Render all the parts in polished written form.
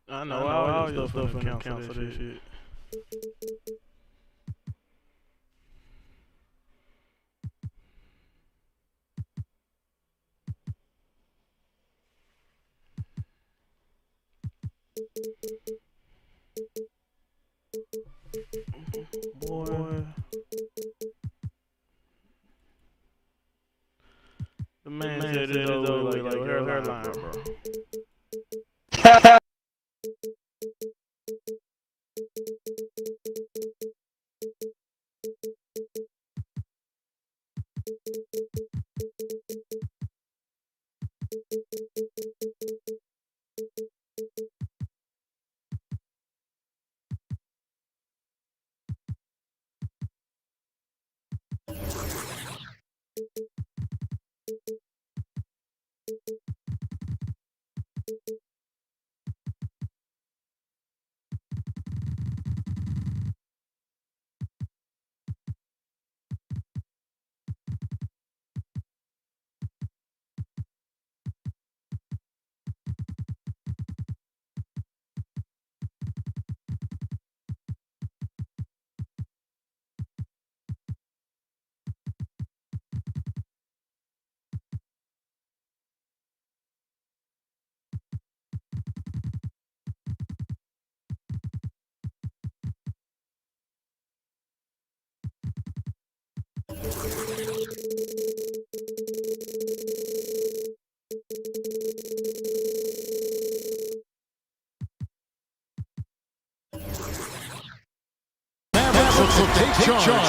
I know all your stuff in the council this shit. Boy. The man said it over like your hairline, bro. will take charge.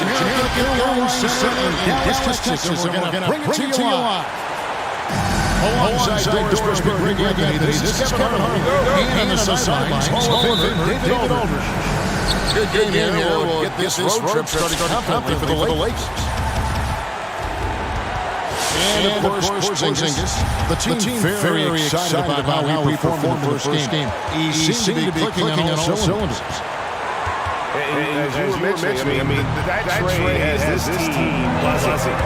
Here goes to center. Dallas, Texas. And we're going to bring it to you live. Alongside Doris Greg Anthony, this is Kevin Harlan. And on the sidelines, Hall of Famer David Aldridge. Good game here. We'll get this road trip started confidently for the Lakers. And of course, Porzingis. The team very excited about how he performed in the first game. He seemed to be clicking on all cylinders. As you were mentioning, I mean, that trade has this team buzzing.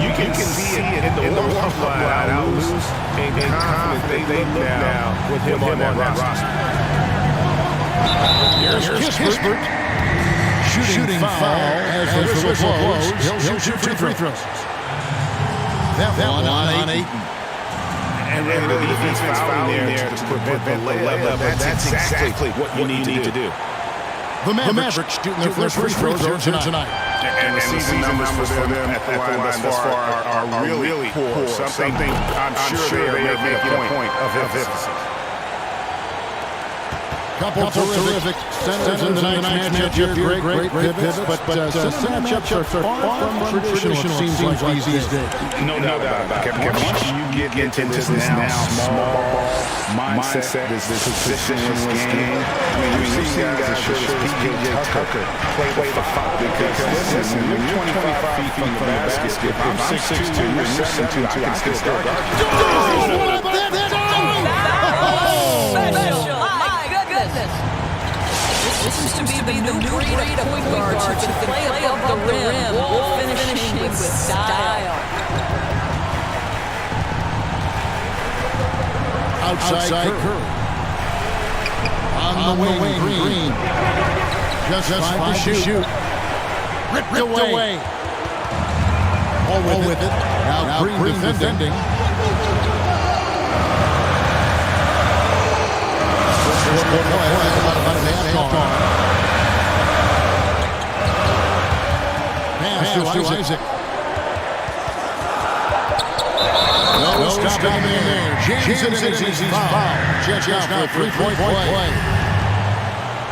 You can see it in the warm-up line, how loose and confident they look now with him on that roster. Here's Kispert. Shooting foul as the whistle blows. He'll shoot free throws. That one on Ayton. And then the defense fouling there to prevent the layup. That's exactly what you need to do. The Mavericks shooting their first free throws here tonight. And the season numbers for them at the line thus far are really poor. Something I'm sure they're making a point of emphasis. Couple terrific centers in tonight's matchup here. Great pivots, but center matchups are far from traditional, it seems like these days. No doubt about it. Once you get into this now small mindset, this positionless game, I mean, you've seen guys such as P.J. Tucker play the foul because, listen, when you're 25 feet from the basket, if I'm 6'2", you're 7'2", I can still guard you. This seems to be the new breed of point guards who can play above the rim, wall finishing with style. Outside Curry. On the wing, Green. Just five to shoot. Ripped away. All with it. Now Green defending. Pass to Isaac. No stopping in there. Jams it in as he's fouled. Check out for a three-point play.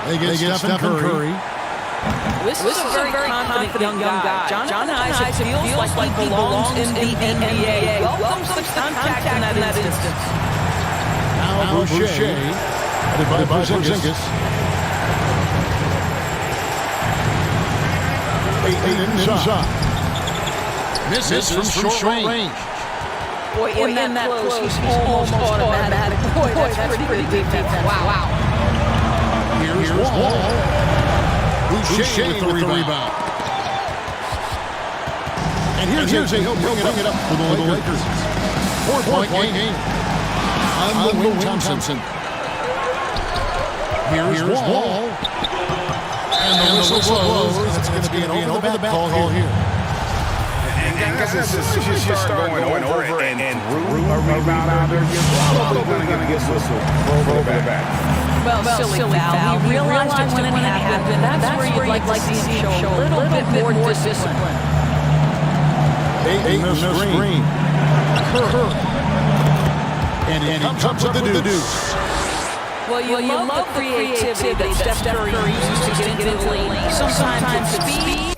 They get Stephen Curry. This is a very confident young guy. John Isaac feels like he belongs in the NBA. Welcome some contact in that instance. Now Boucher. Headed by Porzingis. Ayton inside. Misses from short range. Boy, in that close, he's almost automatic. Boy, that's pretty good defense. Wow. Here's Wall. Boucher with the rebound. And here's a he'll bring it up for the Lakers. 4-point game. On the wing, Thompson. Here's Wall. And the whistle blows. It's going to be an over-the-back call here. And guys, as soon as you start going over and root a rebounder, you're probably going to get whistled over the back. Well, silly foul. He realized it when it happened. That's where you'd like to see him show a little bit more discipline. They miss Green. And he comes up with the deuce. Well, you love the creativity that Steph Curry uses to get into the lane. Sometimes speed.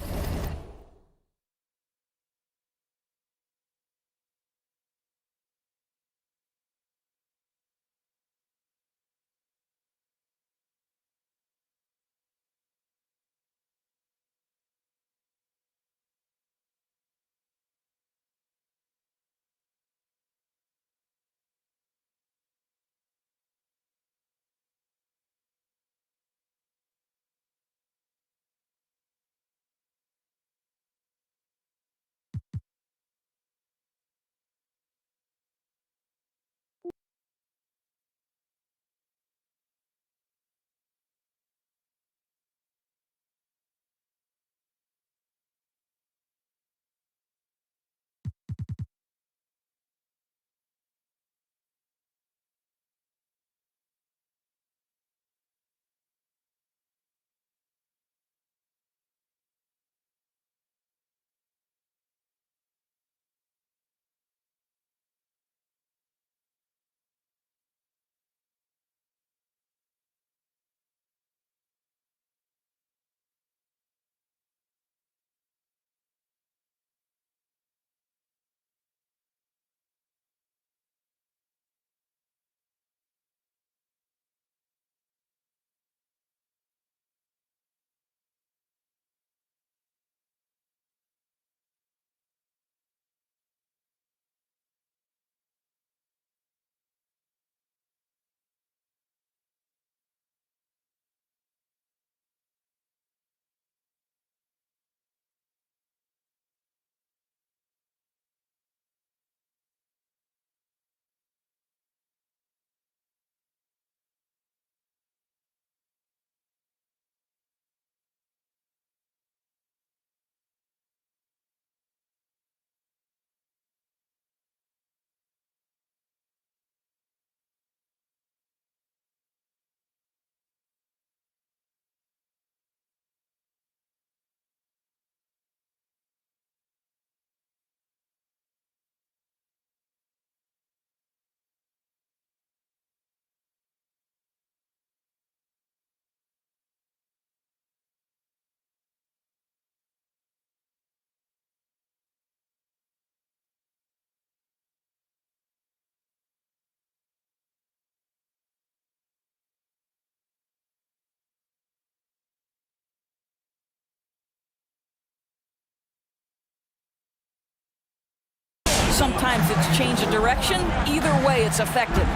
Sometimes it's change of direction. Either way, it's effective.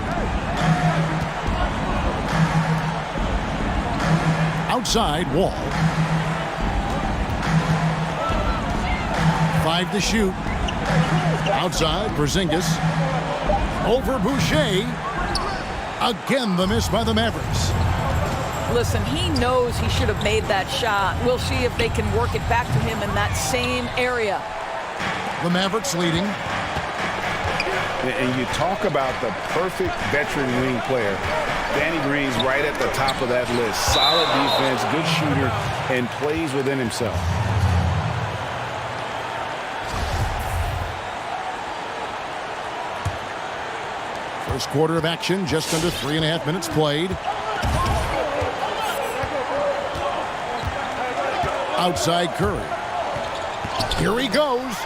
Outside, Wall. 5 to shoot. Outside, Porzingis. Over Boucher. Again, the miss by the Mavericks. Listen, he knows he should have made that shot. We'll see if they can work it back to him in that same area. The Mavericks leading. And you talk about the perfect veteran wing player. Danny Green's right at the top of that list. Solid defense, good shooter, and plays within himself. First quarter of action, just under 3.5 minutes played. Outside Curry. Here he goes.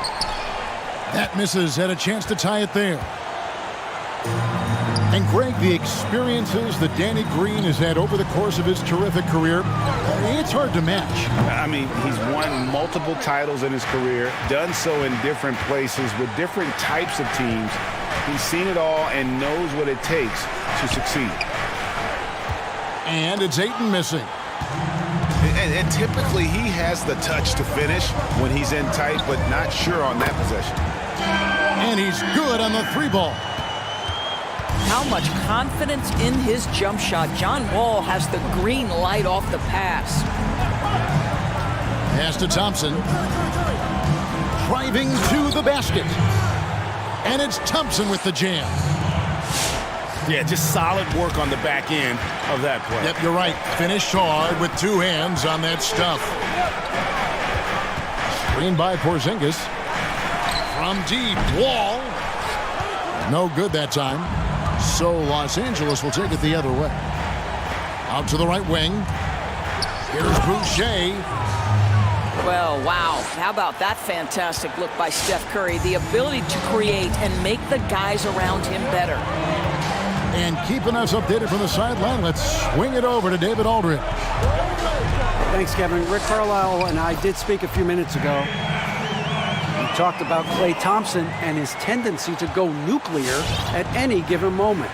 That misses. Had a chance to tie it there. And Greg, the experiences that Danny Green has had over the course of his terrific career, it's hard to match. I mean, he's won multiple titles in his career, done so in different places with different types of teams. He's seen it all and knows what it takes to succeed. And it's Ayton missing. And typically he has the touch to finish when he's in tight, but not sure on that possession. And he's good on the 3-ball. How much confidence in his jump shot. John Wall has the green light off the pass. Pass to Thompson. Driving to the basket. And it's Thompson with the jam. Yeah, just solid work on the back end of that play. Yep, you're right. Finished hard with 2 hands on that stuff. Screen by Porzingis. From deep, Wall. No good that time. So Los Angeles will take it the other way. Out to the right wing. Here's Boucher. Well, wow. How about that fantastic look by Steph Curry? The ability to create and make the guys around him better. And keeping us updated from the sideline, let's swing it over to David Aldridge. Thanks, Kevin. Rick Carlisle and I did speak a few minutes ago. We talked about Klay Thompson and his tendency to go nuclear at any given moment.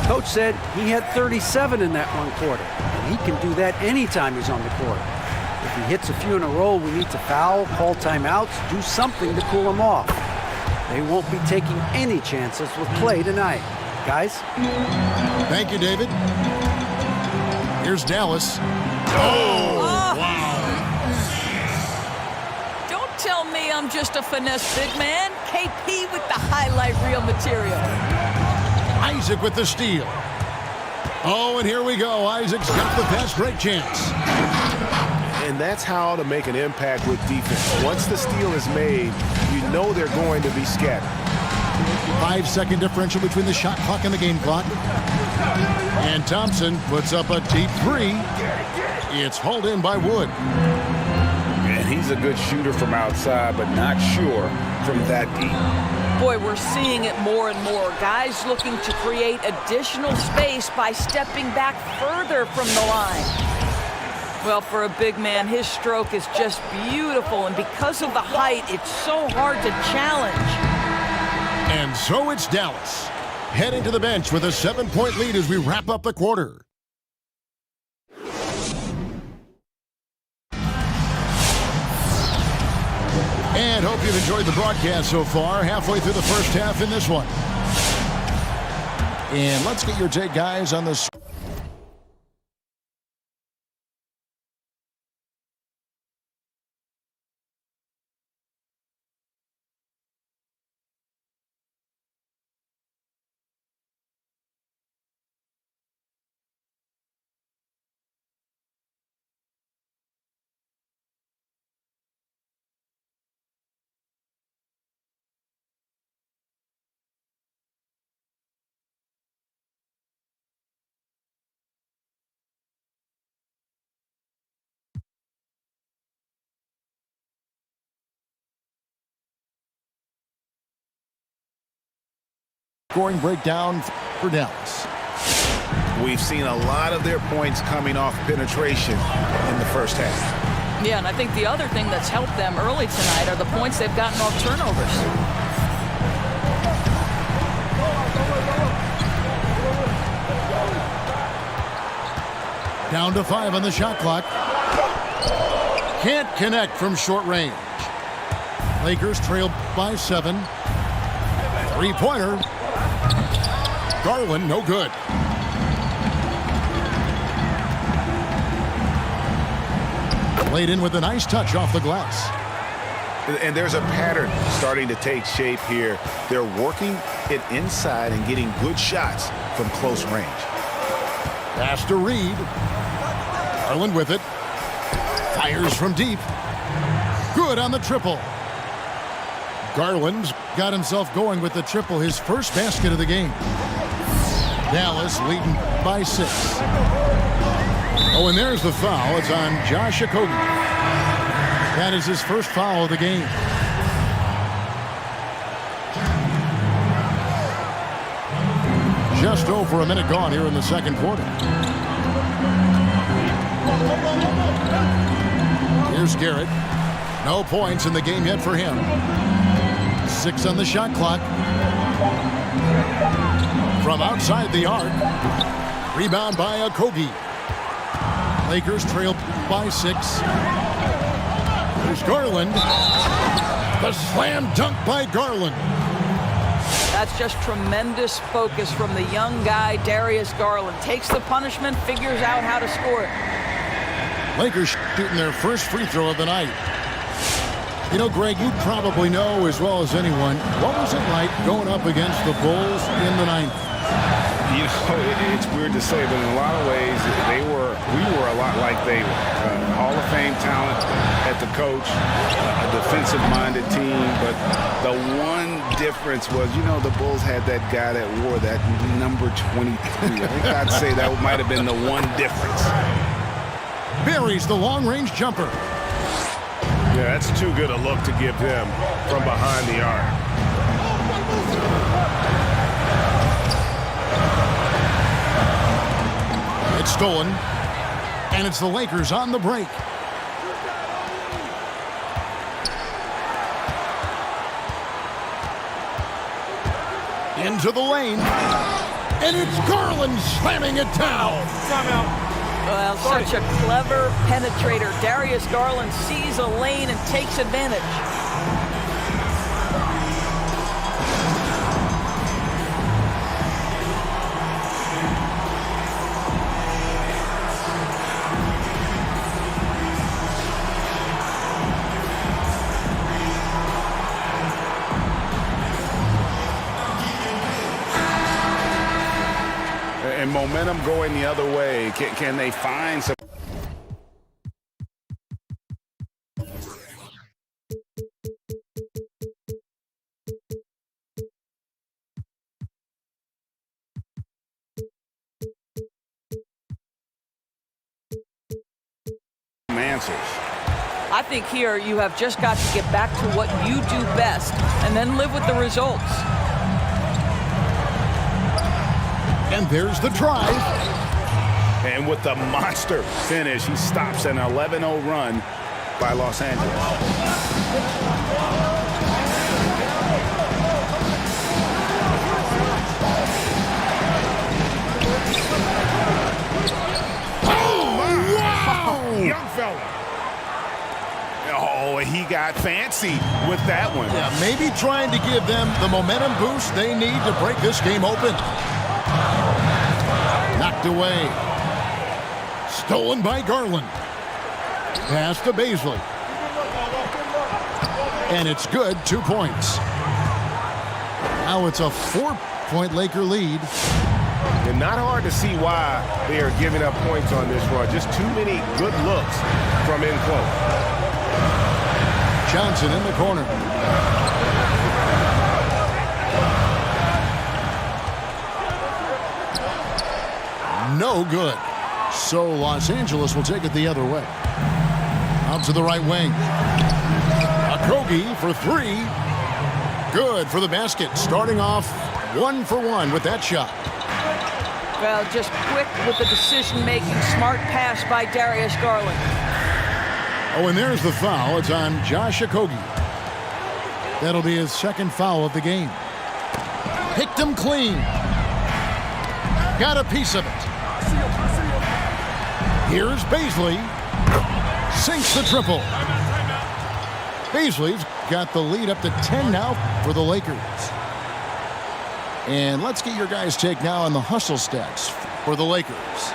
Coach said he had 37 in that one quarter, and he can do that anytime he's on the court. If he hits a few in a row, we need to foul, call timeouts, do something to cool him off. They won't be taking any chances with Klay tonight. Guys? Thank you, David. Here's Dallas. Oh, wow. Don't tell me I'm just a finesse big man. KP with the highlight reel material. Isaac with the steal. Oh, and here we go. Isaac's got the fast break chance. And that's how to make an impact with defense. Once the steal is made, you know they're going to be scattered. 5-second differential between the shot clock and the game clock. And Thompson puts up a deep 3. It's hauled in by Wood. And he's a good shooter from outside, but not sure from that deep. Boy, we're seeing it more and more. Guys looking to create additional space by stepping back further from the line. Well, for a big man, his stroke is just beautiful. And because of the height, it's so hard to challenge. And so it's Dallas, heading to the bench with a 7-point lead as we wrap up the quarter. And hope you've enjoyed the broadcast so far, halfway through the first half in this one. And let's get your take, guys, on this. Scoring breakdown for Dallas. We've seen a lot of their points coming off penetration in the first half. Yeah, and I think the other thing that's helped them early tonight are the points they've gotten off turnovers. Down to 5 on the shot clock. Can't connect from short range. Lakers trail by 7. 3-pointer. Garland, no good. Played in with a nice touch off the glass. And there's a pattern starting to take shape here. They're working it inside and getting good shots from close range. Pass to Reed. Garland with it. Fires from deep. Good on the triple. Garland's got himself going with the triple, his first basket of the game. Dallas leading by 6. Oh, and there's the foul. It's on Josh Okogie. That is his first foul of the game. just over a minute gone here in the second quarter. Here's Garrett. No points in the game yet for him. 6 on the shot clock. From outside the arc. Rebound by Okogie. Lakers trail by 6. There's Garland. The slam dunk by Garland. That's just tremendous focus from the young guy, Darius Garland. Takes the punishment, figures out how to score it. Lakers shooting their first free throw of the night. You know, Greg, you probably know as well as anyone, what was it like going up against the Bulls in the 9th? You know, it's weird to say, but in a lot of ways, we were a lot like they were. Hall of Fame talent at the coach, a defensive-minded team, but the one difference was, you know, the Bulls had that guy that wore that number 23. I think I'd say that might have been the one difference. Buries the long-range jumper. Yeah, that's too good a look to give them from behind the arc. It's stolen, and it's the Lakers on the break. Into the lane, and it's Garland slamming it down. Well, such a clever penetrator. Darius Garland sees a lane and takes advantage. And momentum going the other way. Can they find some? Answers. I think here you have just got to get back to what you do best and then live with the results. And there's the drive. And with the monster finish, he stops an 11-0 run by Los Angeles. Young fella. Oh, he got fancy with that one. Yeah, maybe trying to give them the momentum boost they need to break this game open. Knocked away. Stolen by Garland. Pass to Baisley. And it's good, 2 points. Now it's a 4-point Laker lead. And not hard to see why they are giving up points on this run. Just too many good looks from in close. Johnson in the corner. No good. So Los Angeles will take it the other way. Out to the right wing. Okogie for 3. Good for the basket. Starting off 1 for 1 with that shot. Well, just quick with the decision-making, smart pass by Darius Garland. Oh, and there's the foul. It's on Josh Okogie. That'll be his second foul of the game. Picked him clean. Got a piece of it. Here's Baisley. Sinks the triple. Baisley's got the lead up to 10 now for the Lakers. And let's get your guys' take now on the hustle stats for the Lakers.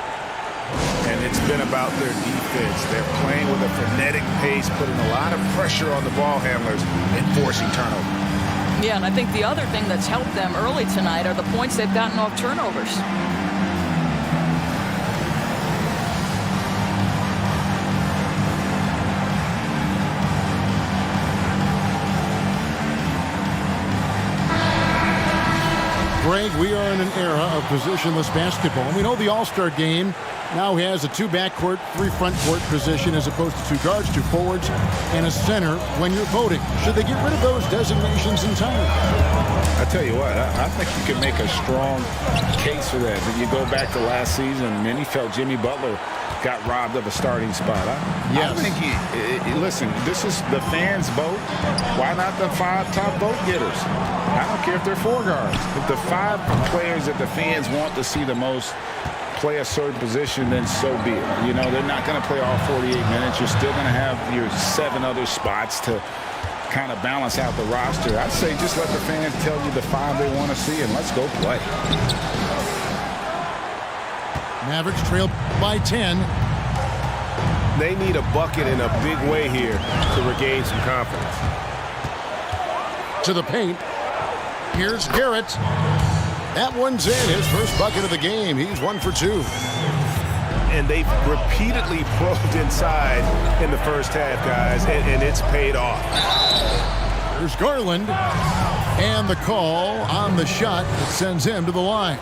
And it's been about their defense. They're playing with a frenetic pace, putting a lot of pressure on the ball handlers and forcing turnovers. Yeah, and I think the other thing that's helped them early tonight are the points they've gotten off turnovers. Greg, we are in an era of positionless basketball. And we know the All-Star game now has a 2 backcourt, 3 front court position as opposed to 2 guards, 2 forwards, and a center when you're voting. Should they get rid of those designations entirely? I tell you what, I think you can make a strong case for that. When you go back to last season, many felt Jimmy Butler got robbed of a starting spot. Yes. I think listen, this is the fans' vote. Why not the 5 top vote getters? I don't care if they're 4 guards. If the 5 players that the fans want to see the most play a certain position, then so be it. You know, they're not going to play all 48 minutes. You're still going to have your 7 other spots to kind of balance out the roster. I'd say just let the fans tell you the 5 they want to see, and let's go play. Mavericks trail by 10. They need a bucket in a big way here to regain some confidence. To the paint. Here's Garrett. That one's in. His first bucket of the game. He's 1 for 2. And they've repeatedly probed inside in the first half, guys, and it's paid off. There's Garland. And the call on the shot that sends him to the line.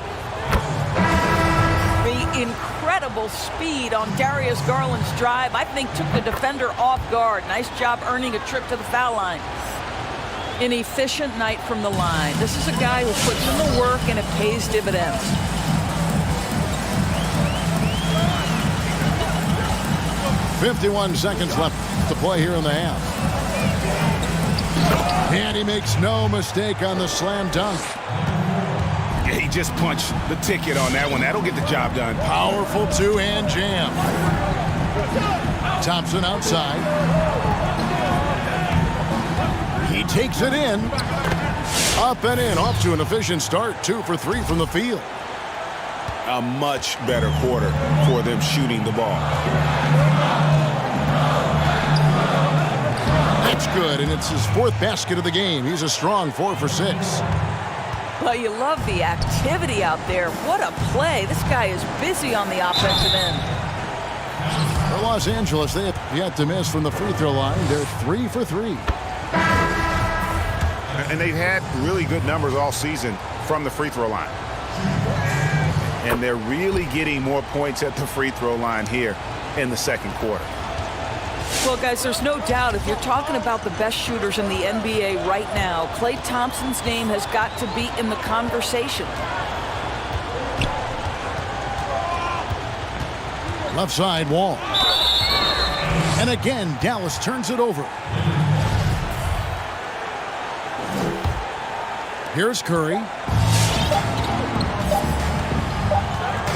The incredible speed on Darius Garland's drive, I think, took the defender off guard. Nice job earning a trip to the foul line. An efficient night from the line. This is a guy who puts in the work and it pays dividends. .51 seconds left to play here in the half. And he makes no mistake on the slam dunk. Yeah, he just punched the ticket on that one. That'll get the job done. Powerful 2-hand jam. Thompson outside. He takes it in. Up and in. Off to an efficient start. 2 for 3 from the field. A much better quarter for them shooting the ball. That's good, and it's his 4th basket of the game. He's a strong 4 for 6. Well, you love the activity out there. What a play. This guy is busy on the offensive end. For Los Angeles, they have yet to miss from the free throw line. They're 3 for 3. And they've had really good numbers all season from the free throw line. And they're really getting more points at the free throw line here in the second quarter. Well, guys, there's no doubt if you're talking about the best shooters in the NBA right now, Klay Thompson's name has got to be in the conversation. Left side wall. And again, Dallas turns it over. Here's Curry.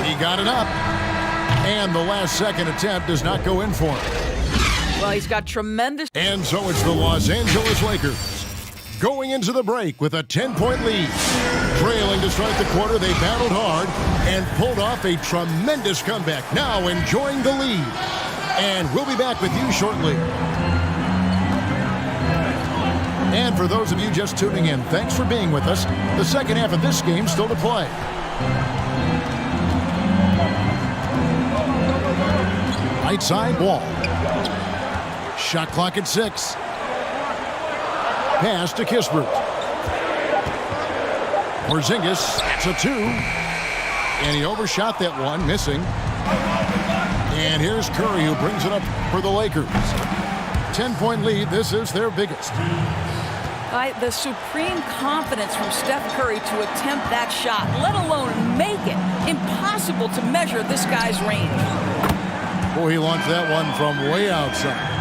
He got it up. And the last second attempt does not go in for him. Well, he's got tremendous... And so it's the Los Angeles Lakers going into the break with a 10-point lead. Trailing to start the quarter, they battled hard and pulled off a tremendous comeback. Now enjoying the lead. And we'll be back with you shortly. And for those of you just tuning in, thanks for being with us. The second half of this game still to play. Right side wall. Shot clock at 6. Pass to Kispert. Porzingis, it's a 2. And he overshot that one, missing. And here's Curry, who brings it up for the Lakers. 10-point lead. This is their biggest. The supreme confidence from Steph Curry to attempt that shot, let alone make it. Impossible to measure this guy's range. Boy, he launched that one from way outside.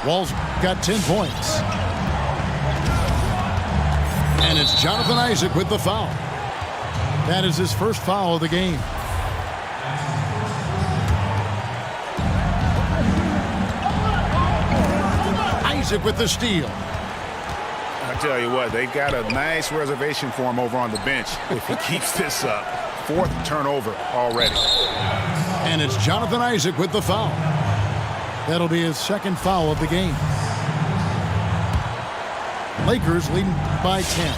Wall's got 10 points. And it's Jonathan Isaac with the foul. That is his first foul of the game. Isaac with the steal. I tell you what, they got a nice reservation for him over on the bench if he keeps this up. 4th turnover already. And it's Jonathan Isaac with the foul. That'll be his 2nd foul of the game. Lakers leading by 10.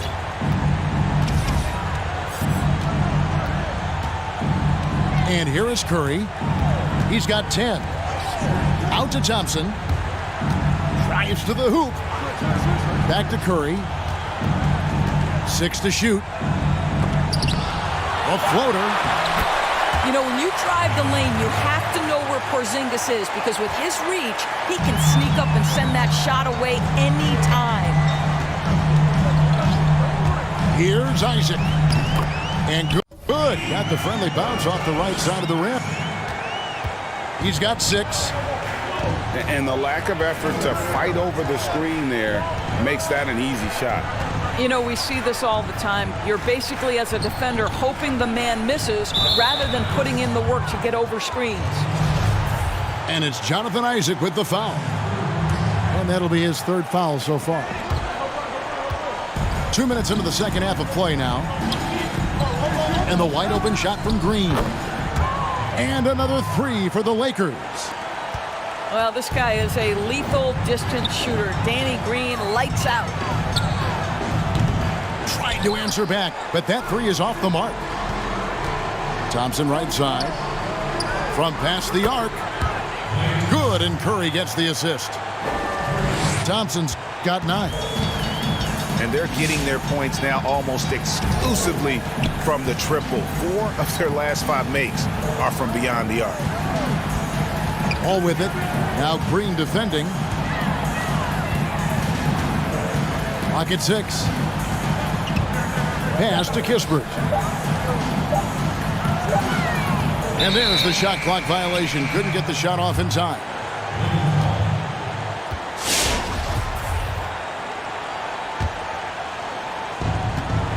And here is Curry. He's got 10. Out to Thompson. Drives to the hoop. Back to Curry. 6 to shoot. A floater. You know, when you drive the lane, you have to know where Porzingis is because with his reach, he can sneak up and send that shot away anytime. Here's Isaac. And good. Got the friendly bounce off the right side of the rim. He's got 6. And the lack of effort to fight over the screen there makes that an easy shot. You know, we see this all the time. You're basically, as a defender, hoping the man misses rather than putting in the work to get over screens. And it's Jonathan Isaac with the foul. And that'll be his 3rd foul so far. 2 minutes into the second half of play now. And the wide open shot from Green. And another 3 for the Lakers. Well, this guy is a lethal distance shooter. Danny Green, lights out. Trying to answer back, but that 3 is off the mark. Thompson right side. From past the arc. Good, and Curry gets the assist. Thompson's got 9. And they're getting their points now almost exclusively from the triple. 4 of their last 5 makes are from beyond the arc. All with it. Now Green defending. Clock at 6. Pass to Kispert. And there's the shot clock violation. Couldn't get the shot off in time.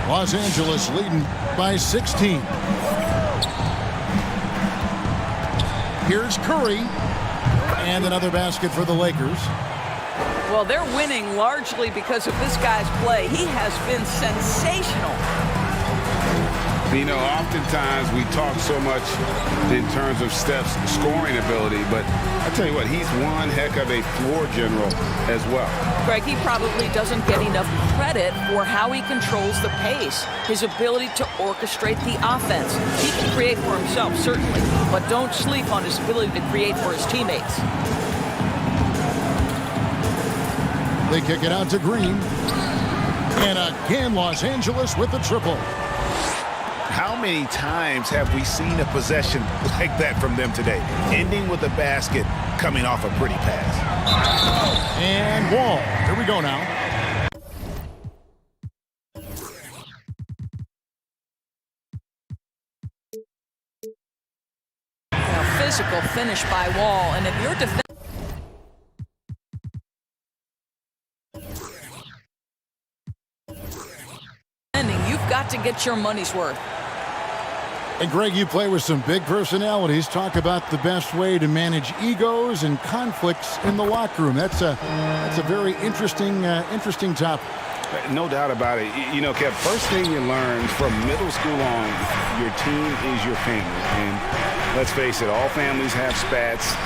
Los Angeles leading by 16. Here's Curry. And another basket for the Lakers. Well, they're winning largely because of this guy's play. He has been sensational. You know, oftentimes we talk so much in terms of Steph's scoring ability, but I tell you what, he's one heck of a floor general as well. Greg, he probably doesn't get enough credit for how he controls the pace, his ability to orchestrate the offense. He can create for himself, certainly, but don't sleep on his ability to create for his teammates. They kick it out to Green. And again, Los Angeles with the triple. How many times have we seen a possession like that from them today? Ending with a basket, coming off a pretty pass. And Wall. Here we go now. A physical finish by Wall, and if you're defending, you've got to get your money's worth. And Greg, you play with some big personalities. Talk about the best way to manage egos and conflicts in the locker room. That's a very interesting topic. No doubt about it. You know, Kev, first thing you learn from middle school on, your team is your family. And let's face it, all families have spats,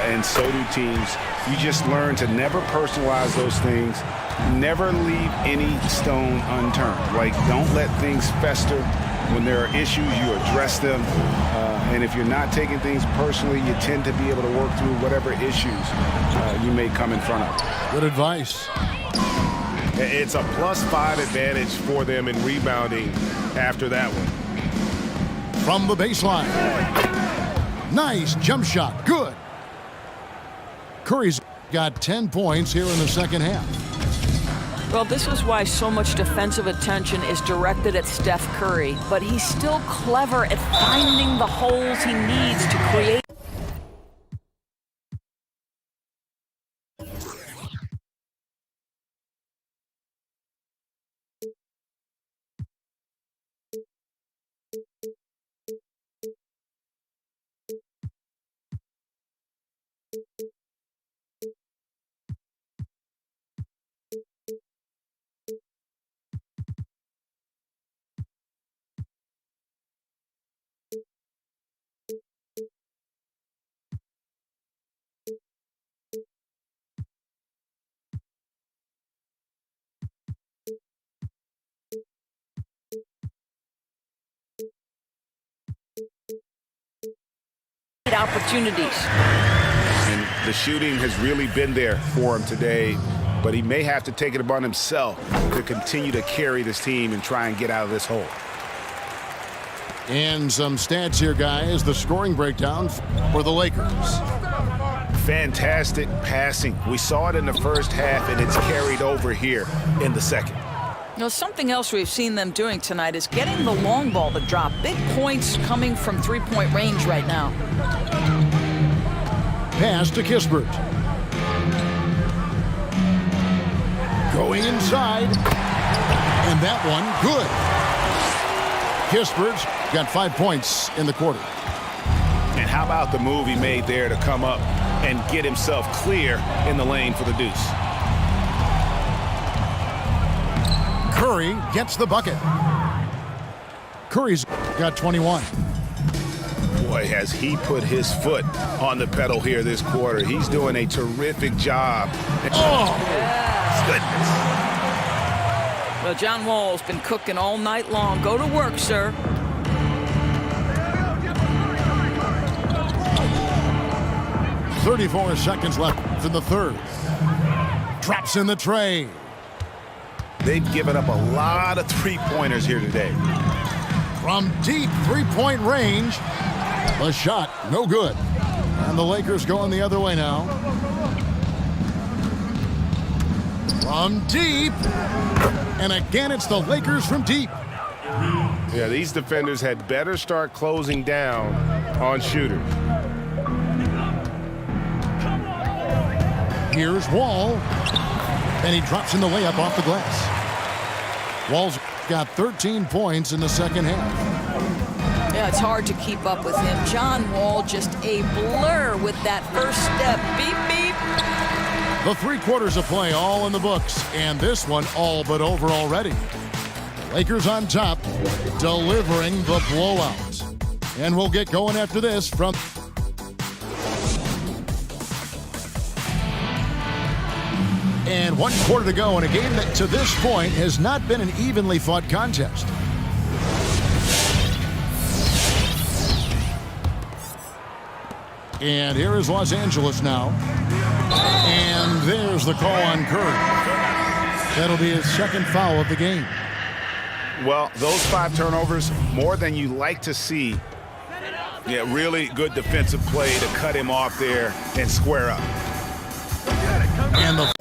and so do teams. You just learn to never personalize those things. Never leave any stone unturned. Like, don't let things fester. When there are issues, you address them. And if you're not taking things personally, you tend to be able to work through whatever issues you may come in front of. Good advice. It's a +5 advantage for them in rebounding after that one. From the baseline. Nice jump shot. Good. Curry's got 10 points here in the second half. Well, this is why so much defensive attention is directed at Steph Curry, but he's still clever at finding the holes he needs to create. Opportunities. And the shooting has really been there for him today, but he may have to take it upon himself to continue to carry this team and try and get out of this hole. And some stats here, guys. The scoring breakdown for the Lakers. Fantastic passing. We saw it in the first half, and it's carried over here in the second. You know, something else we've seen them doing tonight is getting the long ball to drop. Big points coming from three-point range right now. Pass to Kispert. Going inside. And that one, good. Kispert's got 5 points in the quarter. And how about the move he made there to come up and get himself clear in the lane for the deuce? Curry gets the bucket. Curry's got 21. Boy, has he put his foot on the pedal here this quarter. He's doing a terrific job. Oh! Goodness. Well, John Wall's been cooking all night long. Go to work, sir. .34 seconds left in the third. Drops in the tray. They've given up a lot of three-pointers here today. From deep three-point range. The shot, no good. And the Lakers going the other way now. From deep. And again, it's the Lakers from deep. Yeah, these defenders had better start closing down on shooters. Here's Wall. And he drops in the layup off the glass. Wall's got 13 points in the second half. Yeah, it's hard to keep up with him. John Wall just a blur with that first step. Beep, beep. The 3 quarters of play all in the books, and this one all but over already. Lakers on top, delivering the blowout. And we'll get going after this from... And 1 quarter to go in a game that to this point has not been an evenly fought contest. And here is Los Angeles now. And there's the call on Curry. That'll be his second foul of the game. Well, those 5 turnovers, more than you like to see. Yeah, really good defensive play to cut him off there and square up. And the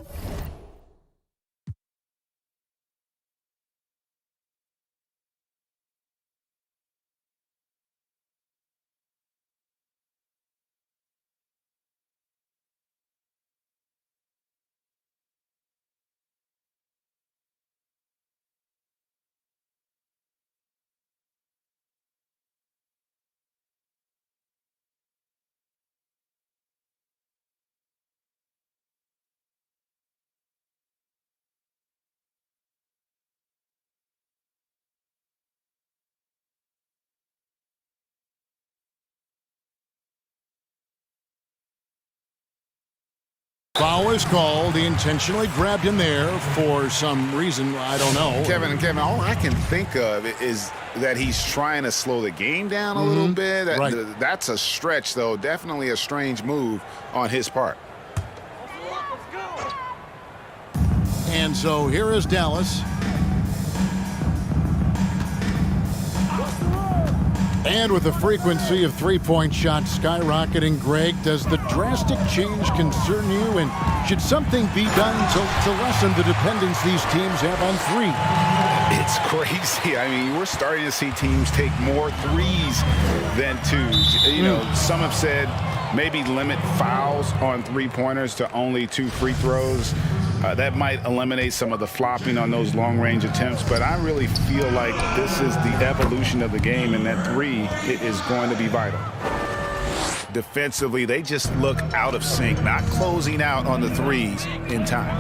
foul is called. He intentionally grabbed him there for some reason. I don't know. Kevin, all I can think of is that he's trying to slow the game down a little bit. Right. That's a stretch, though. Definitely a strange move on his part. And so here is Dallas. And with the frequency of three-point shots skyrocketing, Greg, does the drastic change concern you? And should something be done to lessen the dependence these teams have on three? It's crazy. I mean, we're starting to see teams take more threes than twos. You know, some have said maybe limit fouls on three-pointers to only 2 free throws. That might eliminate some of the flopping on those long-range attempts, but I really feel like this is the evolution of the game, and that three it is going to be vital. Defensively, they just look out of sync, not closing out on the threes in time.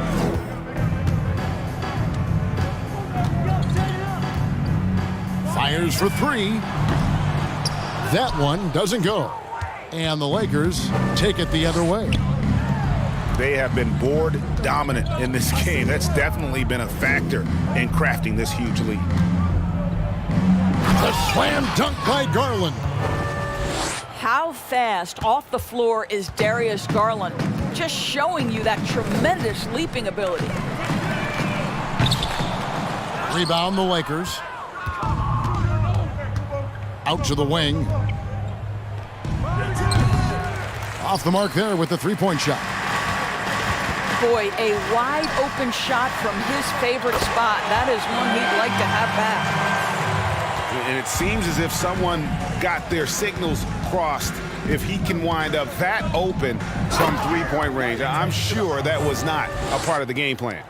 Fires for 3. That one doesn't go. And the Lakers take it the other way. They have been board dominant in this game. That's definitely been a factor in crafting this huge lead. The slam dunk by Garland. How fast off the floor is Darius Garland? Just showing you that tremendous leaping ability. Rebound the Lakers. Out to the wing. Off the mark there with the three-point shot. Boy, a wide open shot from his favorite spot. That is one he'd like to have back. And it seems as if someone got their signals crossed. If he can wind up that open from three-point range, I'm sure that was not a part of the game plan.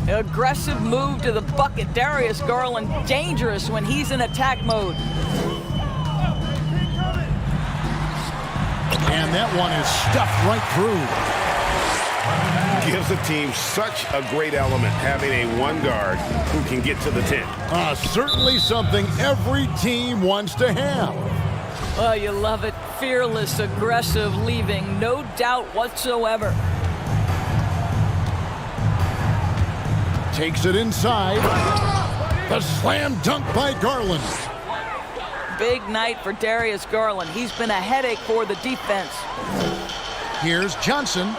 Aggressive move to the bucket. Darius Garland dangerous when he's in attack mode. And that one is stuffed right through. Gives the team such a great element having a one guard who can get to the 10. Certainly something every team wants to have. Oh, you love it. Fearless, aggressive, leaving no doubt whatsoever. Takes it inside. The slam dunk by Garland. Big night for Darius Garland. He's been a headache for the defense. Here's Johnson.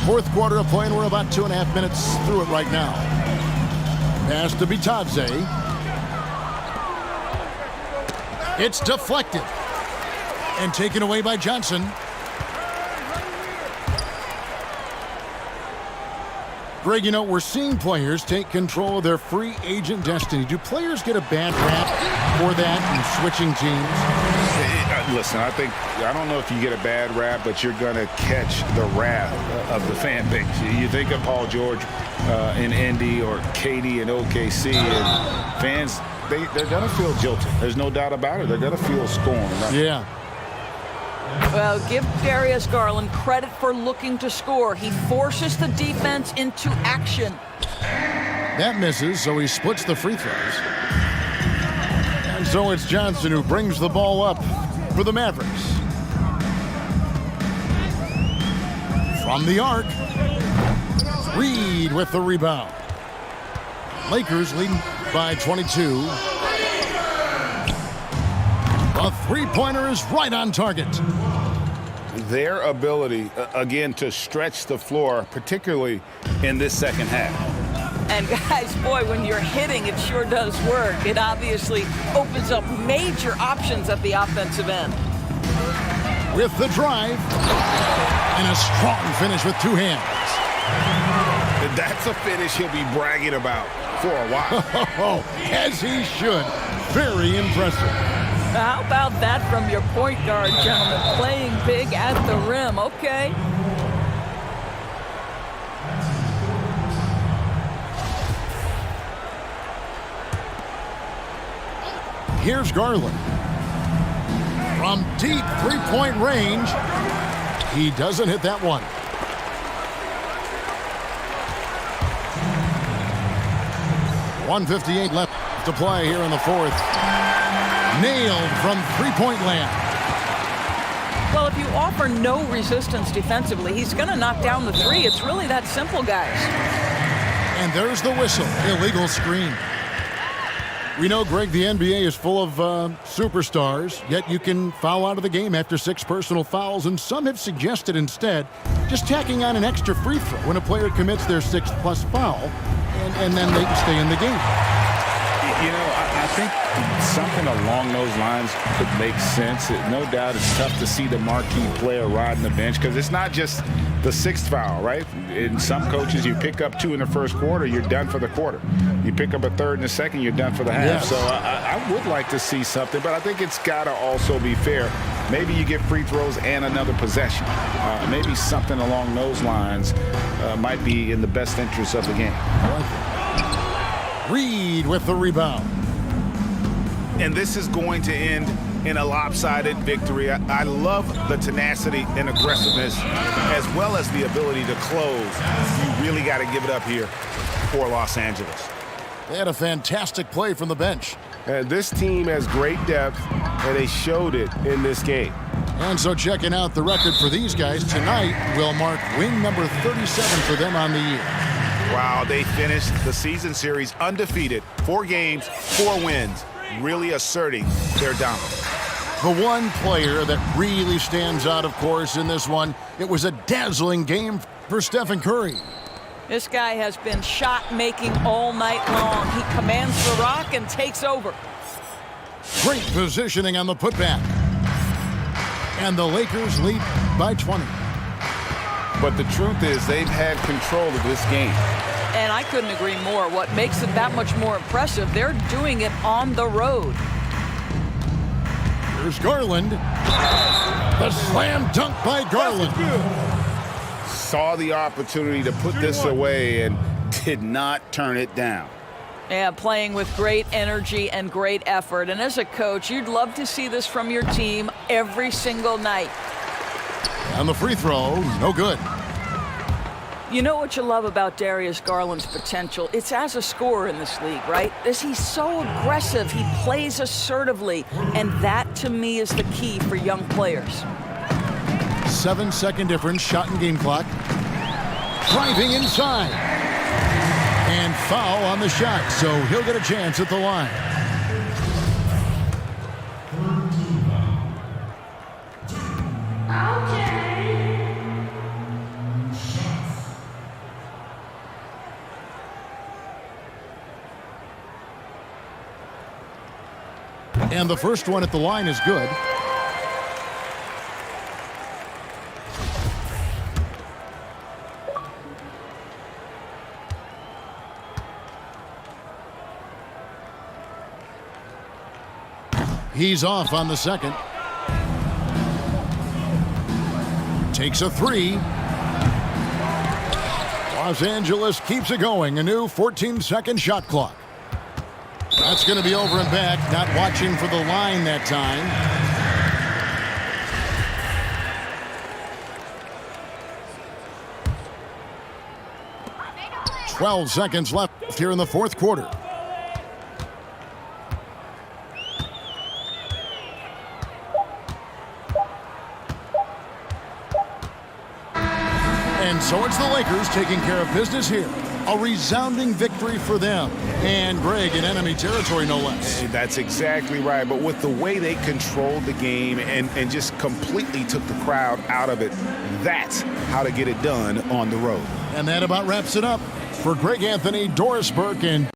Fourth quarter of play, and we're about 2.5 minutes through it right now. Pass to Bitadze. It's deflected and taken away by Johnson. Greg, you know, we're seeing players take control of their free agent destiny. Do players get a bad rap for that and switching teams? Listen, I don't know if you get a bad rap, but you're going to catch the wrath of the fan base. You think of Paul George in Indy or Katie in OKC, and fans, they're going to feel jilted. There's no doubt about it. They're going to feel scorned. Right? Yeah. Well, give Darius Garland credit for looking to score. He forces the defense into action. That misses, so he splits the free throws. And so it's Johnson who brings the ball up for the Mavericks. From the arc, Reed with the rebound. Lakers leading by 22. The three-pointer is right on target. Their ability, again, to stretch the floor, particularly in this second half. And guys, boy, when you're hitting, it sure does work. It obviously opens up major options at the offensive end. With the drive, and a strong finish with two hands. That's a finish he'll be bragging about for a while. As he should. Very impressive. How about that from your point guard, gentlemen? Playing big at the rim. Okay. Here's Garland. From deep three-point range, he doesn't hit that one. .158 left to play here in the fourth. Nailed from three-point land. Well, if you offer no resistance defensively, he's going to knock down the three. It's really that simple, guys. And there's the whistle. Illegal screen. We know, Greg, the NBA is full of superstars, yet you can foul out of the game after 6 personal fouls, and some have suggested instead just tacking on an extra free throw when a player commits their 6th+ foul, and then they can stay in the game. You know, I think something along those lines could make sense. No doubt it's tough to see the marquee player riding the bench because it's not just the 6th foul, right? In some coaches, you pick up 2 in the first quarter, you're done for the quarter. You pick up a 3rd in the second, you're done for the half. Yes. So I would like to see something, but I think it's got to also be fair. Maybe you get free throws and another possession. Maybe something along those lines might be in the best interest of the game. Reed with the rebound. And this is going to end in a lopsided victory. I love the tenacity and aggressiveness as well as the ability to close. You really got to give it up here for Los Angeles. They had a fantastic play from the bench. This team has great depth, and they showed it in this game. And so checking out the record for these guys tonight will mark win number 37 for them on the year. Wow, they finished the season series undefeated. 4 games, 4 wins, really asserting their dominance. The one player that really stands out, of course, in this one, it was a dazzling game for Stephen Curry. This guy has been shot-making all night long. He commands the rock and takes over. Great positioning on the putback. And the Lakers lead by 20. But the truth is they've had control of this game. And I couldn't agree more. What makes it that much more impressive, they're doing it on the road. Here's Garland. The slam dunk by Garland. Saw the opportunity to put this away and did not turn it down. Yeah, playing with great energy and great effort. And as a coach, you'd love to see this from your team every single night. And the free throw, no good. You know what you love about Darius Garland's potential? It's as a scorer in this league, right? He's so aggressive. He plays assertively. And that, to me, is the key for young players. 7-second difference, shot and game clock. Driving inside. And foul on the shot, so he'll get a chance at the line. And the first one at the line is good. He's off on the second. Takes a three. Los Angeles keeps it going. A new 14-second shot clock. That's going to be over and back. Not watching for the line that time. "12 seconds left here in the fourth quarter. And so it's the Lakers taking care of business here. A resounding victory for them. And Greg in enemy territory, no less. That's exactly right. But with the way they controlled the game and just completely took the crowd out of it, that's how to get it done on the road. And that about wraps it up. For Greg Anthony, Doris Burke, and